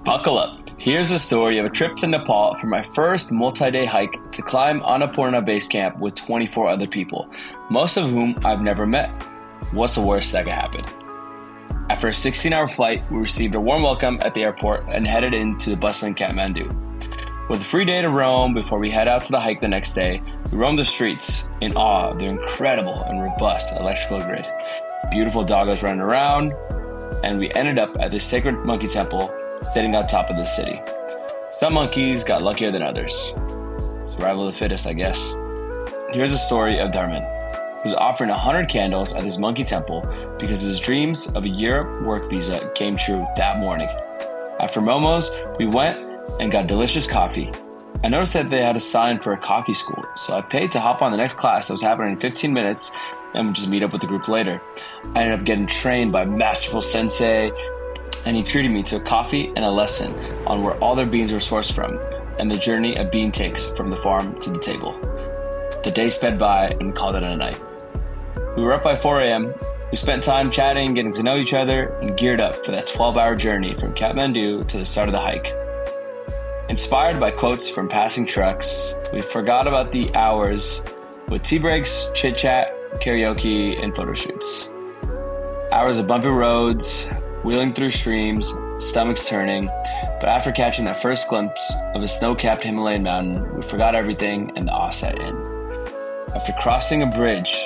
Buckle up. Here's the story of a trip to Nepal for my first multi-day hike to climb Annapurna base camp with 24 other people, most of whom I've never met. What's the worst that could happen? After a 16-hour flight, we received a warm welcome at the airport and headed into bustling Kathmandu. With a free day to roam before we head out to the hike the next day, we roamed the streets in awe of their incredible and robust electrical grid. Beautiful doggos running around, and we ended up at the sacred monkey temple sitting on top of the city. Some monkeys got luckier than others. Survival of the fittest, I guess. Here's the story of Dharman, who's offering 100 candles at this monkey temple because his dreams of a Europe work visa came true that morning. After momos, we went and got delicious coffee. I noticed that they had a sign for a coffee school, so I paid to hop on the next class that was happening in 15 minutes and just meet up with the group later. I ended up getting trained by masterful sensei, and he treated me to a coffee and a lesson on where all their beans were sourced from and the journey a bean takes from the farm to the table. The day sped by and we called it a night. We were up by 4 a.m. We spent time chatting, getting to know each other, and geared up for that 12-hour journey from Kathmandu to the start of the hike. Inspired by quotes from passing trucks, we forgot about the hours with tea breaks, chit-chat, karaoke, and photo shoots. Hours of bumpy roads, wheeling through streams, stomachs turning, but after catching that first glimpse of a snow-capped Himalayan mountain, we forgot everything and the awe set in. After crossing a bridge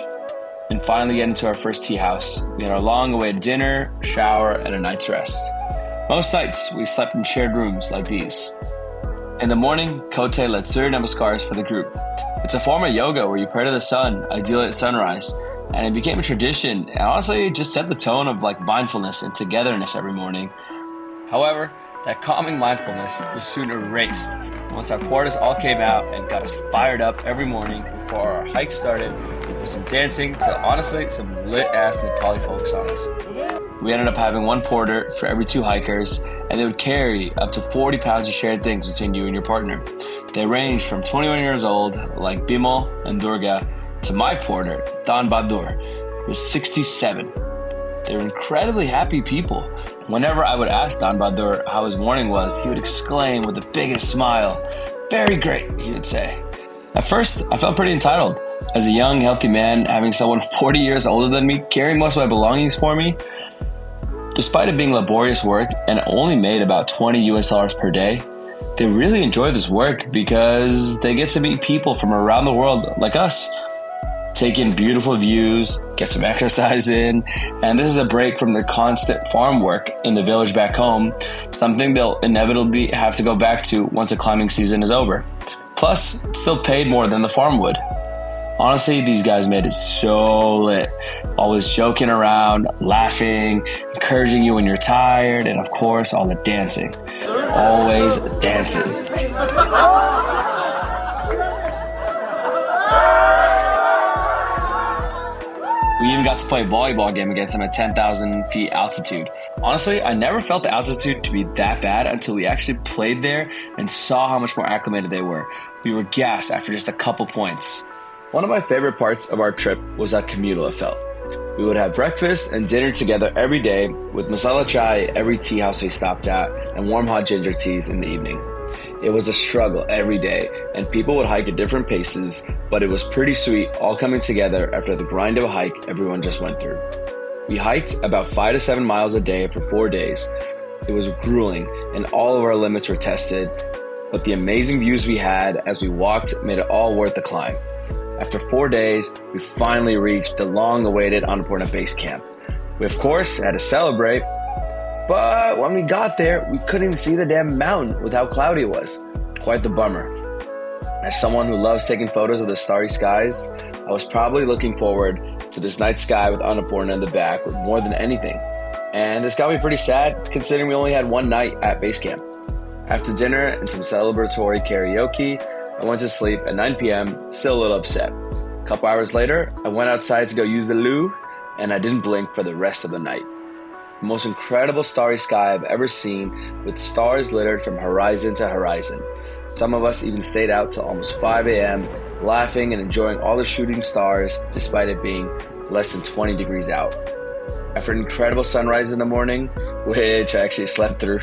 and finally getting to our first tea house, we had our long-awaited dinner, shower, and a night's rest. Most nights, we slept in shared rooms like these. In the morning, Kote led Surya Namaskars for the group. It's a form of yoga where you pray to the sun, ideally at sunrise, and it became a tradition, and honestly, it just set the tone of mindfulness and togetherness every morning. However, that calming mindfulness was soon erased once our porters all came out and got us fired up every morning before our hike started with some dancing to, honestly, some lit-ass Nepali folk songs. We ended up having one porter for every 2 hikers, and they would carry up to 40 pounds of shared things between you and your partner. They ranged from 21 years old, like Bimal and Durga, to my porter, Dan Badur, who was 67. They were incredibly happy people. Whenever I would ask Dan Badur how his morning was, he would exclaim with the biggest smile, "Very great," he would say. At first, I felt pretty entitled. As a young, healthy man, having someone 40 years older than me carrying most of my belongings for me, despite it being laborious work and only made about $20 per day, they really enjoy this work because they get to meet people from around the world like us, take in beautiful views, get some exercise in, and this is a break from their constant farm work in the village back home, something they'll inevitably have to go back to once the climbing season is over. Plus, it's still paid more than the farm would. Honestly, these guys made it so lit. Always joking around, laughing, encouraging you when you're tired, and of course, all the dancing. Always dancing. We even got to play a volleyball game against them at 10,000 feet altitude. Honestly, I never felt the altitude to be that bad until we actually played there and saw how much more acclimated they were. We were gassed after just a couple points. One of my favorite parts of our trip was how communal it felt. We would have breakfast and dinner together every day with masala chai every tea house we stopped at and warm hot ginger teas in the evening. It was a struggle every day and people would hike at different paces, but it was pretty sweet all coming together after the grind of a hike everyone just went through. We hiked about 5 to 7 miles a day for 4 days. It was grueling and all of our limits were tested, but the amazing views we had as we walked made it all worth the climb. After 4 days, we finally reached the long-awaited Annapurna base camp. We, of course, had to celebrate, but when we got there, we couldn't even see the damn mountain with how cloudy it was. Quite the bummer. As someone who loves taking photos of the starry skies, I was probably looking forward to this night sky with Annapurna in the back more than anything. And this got me pretty sad, considering we only had one night at base camp. After dinner and some celebratory karaoke, I went to sleep at 9 p.m., still a little upset. A couple hours later, I went outside to go use the loo, and I didn't blink for the rest of the night. The most incredible starry sky I've ever seen, with stars littered from horizon to horizon. Some of us even stayed out till almost 5 a.m., laughing and enjoying all the shooting stars, despite it being less than 20 degrees out. After an incredible sunrise in the morning, which I actually slept through,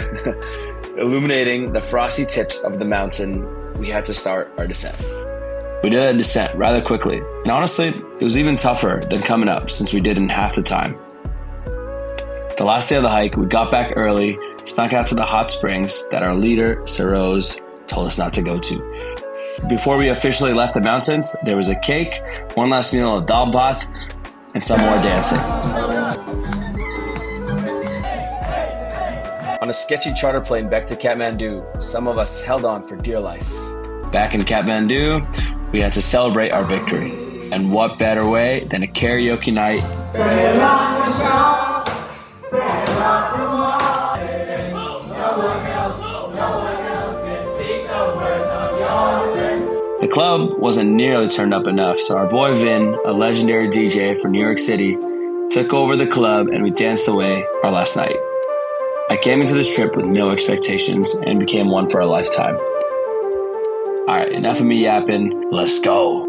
Illuminating the frosty tips of the mountain, we had to start our descent. We did a descent rather quickly, and honestly, it was even tougher than coming up since we did in half the time. The last day of the hike, we got back early, snuck out to the hot springs that our leader, Sir Rose, told us not to go to. Before we officially left the mountains, there was a cake, one last meal of dal bhat, and some more dancing. On a sketchy charter plane back to Kathmandu, some of us held on for dear life. Back in Kathmandu, we had to celebrate our victory. And what better way than a karaoke night? The club wasn't nearly turned up enough, so our boy Vin, a legendary DJ for New York City, took over the club and we danced away our last night. I came into this trip with no expectations and became one for a lifetime. Alright, enough of me yapping, let's go.